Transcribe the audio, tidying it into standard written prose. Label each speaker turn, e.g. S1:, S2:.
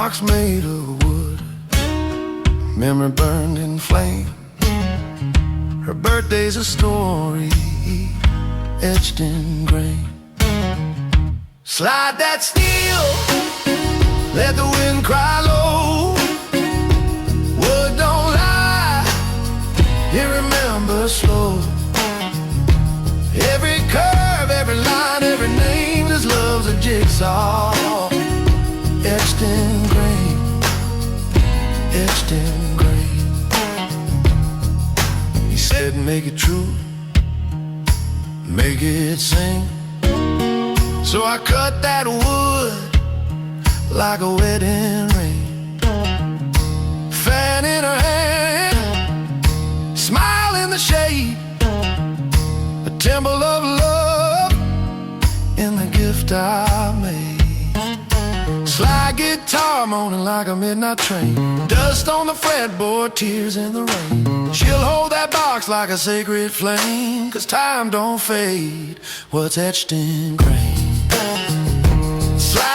S1: box made of wood, memory burned in flame. Her birthday's a story etched in grain. Slide that steel, let the wind cry low. Wood don't lie, you remember slow. Every curve, every line, every name, this love's a jigsaw. Etched in grain, etched in grain. He said make it true, make it sing. So I cut that wood like a wedding ring. Fan in her hand, smile in the shade. A temple of love in the gift I made. Slide guitar moaning like a midnight train. Dust on the fretboard, tears in the rain. She'll hold that box like a sacred flame, 'cause time don't fade what's etched in grain. Slide